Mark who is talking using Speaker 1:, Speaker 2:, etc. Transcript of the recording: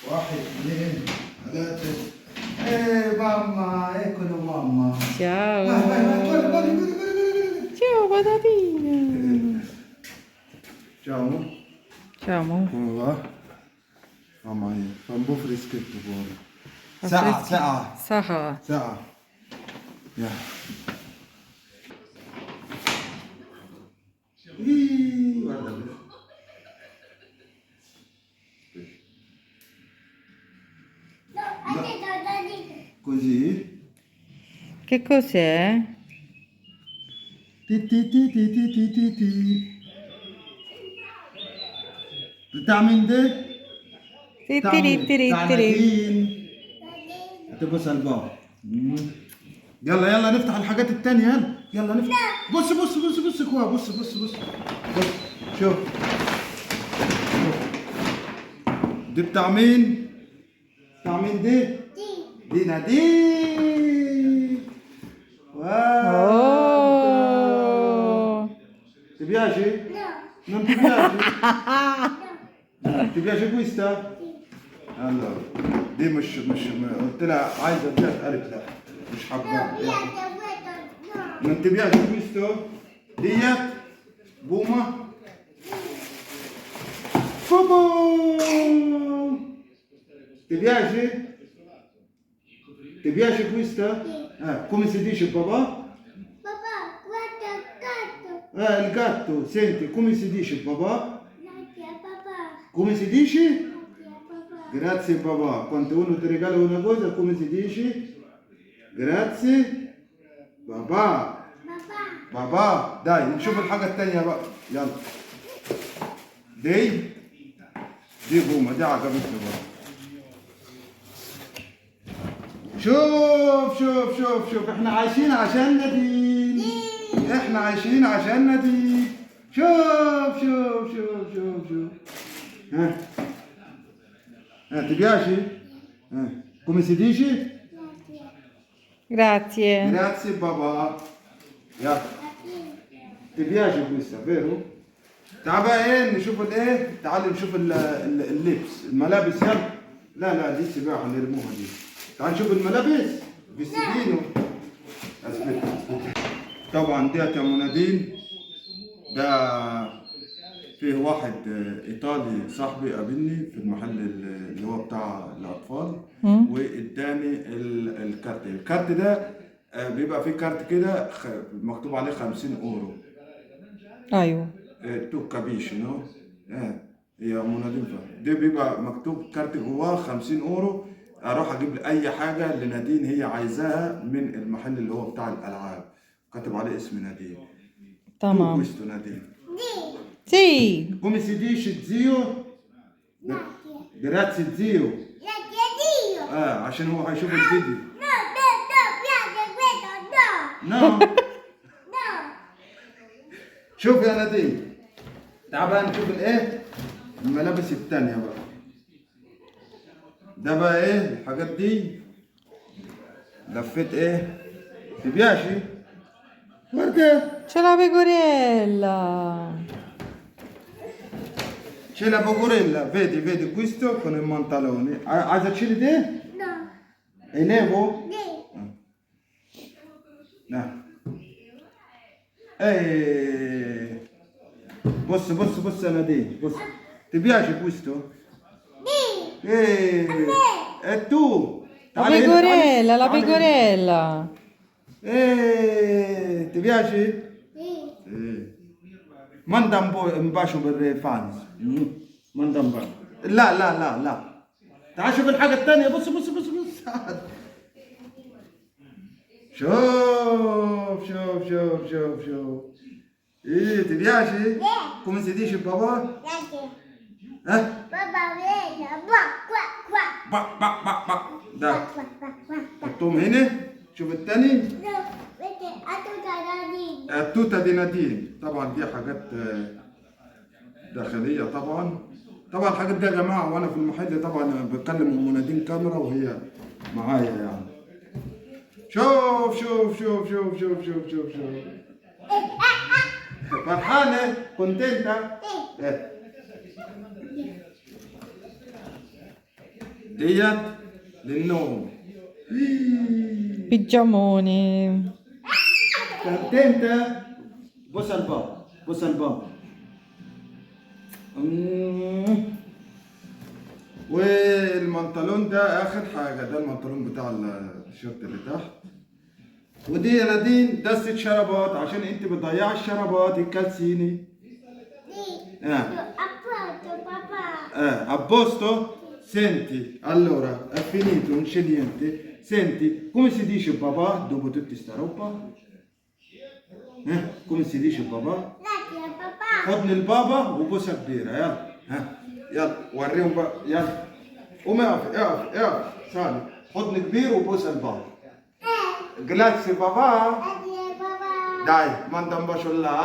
Speaker 1: واحد اثنين ثلاثة. ايه ماما، اكلوا ماما.
Speaker 2: Ciao.
Speaker 1: vai, guarda.
Speaker 2: Ciao patatina.
Speaker 1: Ciao.
Speaker 2: Ciao amore.
Speaker 1: Come va? Mamma mia, fa un po' freschetto fuori.
Speaker 2: Fa
Speaker 1: Sa'a,
Speaker 2: freschi-
Speaker 1: sa'a,
Speaker 2: Saha.
Speaker 1: sa'a. Yeah. Guarda qui. Così.
Speaker 2: Che cos'è?
Speaker 1: Ti ti ti ti ti ti ti ti. بتعمل ده؟
Speaker 2: Tittiri tiri tiri.
Speaker 1: هتبقى سلبان. يلا يلا نفتح الحاجات التانية. يلا يلا نفتح. بص بص بص بص كوا، بص بص بص. بص شوف. دي بتاع مين؟ بتاع مين دي؟ دي نادين. واو.
Speaker 2: Oh.
Speaker 1: Ti piace? Non ti piace? Ti piace questa? Allora دي مش قلت لها عايزه ديت قالت لا مش حابه. Non ti piace questo? ديت بومه. بوبو. Ti piace? Ti piace questa? Come si dice papà?
Speaker 3: Papà, guarda il gatto.
Speaker 1: Il gatto, senti, come si dice papà?
Speaker 3: Grazie papà.
Speaker 1: Come si dice?
Speaker 3: Grazie papà.
Speaker 1: Grazie papà. Quando uno ti regala una cosa, come si dice? Grazie papà.
Speaker 3: Papà.
Speaker 1: بابا داي نشوف الحاجة التانية بقى. يلا دي بومة دي عجبتني بقى. شوف احنا عايشين عشان نادين. احنا عايشين عشان نادين. شوف. ها ti piace? Come si dice?
Speaker 2: Grazie.
Speaker 1: Grazie papà. يلا ti piace questa vero؟ تعال بقى ايه نشوف الايه، تعال نشوف اللبس الملابس. يلا لا دي سباحة نرموها دي. تعال نشوف الملابس بالسكينو. اثبت. طبعا ديت يا منادين ده فيه واحد ايطالي صاحبي قابلني في المحل اللي هو بتاع الاطفال واداني الكارت ده. بيبقى فيه كارت كده مكتوب عليه 50 اورو.
Speaker 2: ايوه.
Speaker 1: تو كابيش نو. يا منادين ده بيبقى مكتوب كارت جواه 50 اورو. اروح اجيب لي اي حاجه لنادين هي عايزاها من المحل اللي هو بتاع الالعاب. كاتب عليه اسم نادين.
Speaker 2: تمام.
Speaker 1: كويستو نادين.
Speaker 2: Sì.
Speaker 1: Come si dice zio? Grazie zio.
Speaker 3: Grazie a Dio.
Speaker 1: عشان هو هيشوف الفيديو.
Speaker 3: No, piace questo, no.
Speaker 1: No.
Speaker 3: No.
Speaker 1: شوف يا نادين. تعال بقى نشوف الايه؟ الملابس التانية بقى. ده بقى ايه الحاجات دي؟ لفيت ايه؟ تبياشي؟ وردة.
Speaker 2: C'è la pecorella.
Speaker 1: C'è la pecorella, vedi questo con il pantalone. عايزة تشيلي ده؟
Speaker 3: No.
Speaker 1: Elevo?
Speaker 3: Sì.
Speaker 1: نعم. ايه بص يا نادين بص. Ti piace questo?
Speaker 3: Sì.
Speaker 1: E tu?
Speaker 2: La
Speaker 1: تعالي هنا،
Speaker 2: pecorella, la
Speaker 1: تعالي هنا.
Speaker 2: pecorella.
Speaker 1: Ti piace?
Speaker 3: Sì.
Speaker 1: Manda un bacio per fans. manda un bacio. لا تعال شوف الحاجة التانية. بص شوف. Ti piace? Come si dice papà?
Speaker 3: Grazie.
Speaker 1: Papà
Speaker 3: vedi,
Speaker 1: با. Dai. حطهم هنا. شوف التاني.
Speaker 3: No, vedi, a tutta la vita.
Speaker 1: التوتة دي نادين. طبعا دي حاجات داخلية طبعا الحاجات دي يا جماعة وانا في المحل طبعا بكلم ام نادين كاميرا وهي معايا يعني. شوف فرحانة كونتنتا. ديت للنوم.
Speaker 2: Pigiamone.
Speaker 1: فهمت انت؟ بص الباب، بص الباب. والمنطلون ده اخر حاجه، ده المنطلون بتاع الشورت اللي تحت. ودي يا نادين دستة شرابات عشان انت بتضيعي الشرابات الكالسيني.
Speaker 3: Sì.
Speaker 1: Ah.
Speaker 3: Appunto, papà.
Speaker 1: A posto? Senti, allora, è finito, non c'è niente. Senti, come si dice papà dopo tutta sta roba? Come si dice papà?
Speaker 3: Grazie, papà.
Speaker 1: حضن البابا وبوس كبيرة. يلا ها يلا وريهم بقى. يلا قوم اقف اقف اقف سالم. حضن كبير وبوس البابا. Grazie papà.
Speaker 3: Grazie, papà.
Speaker 1: Dai, manda un bacio là.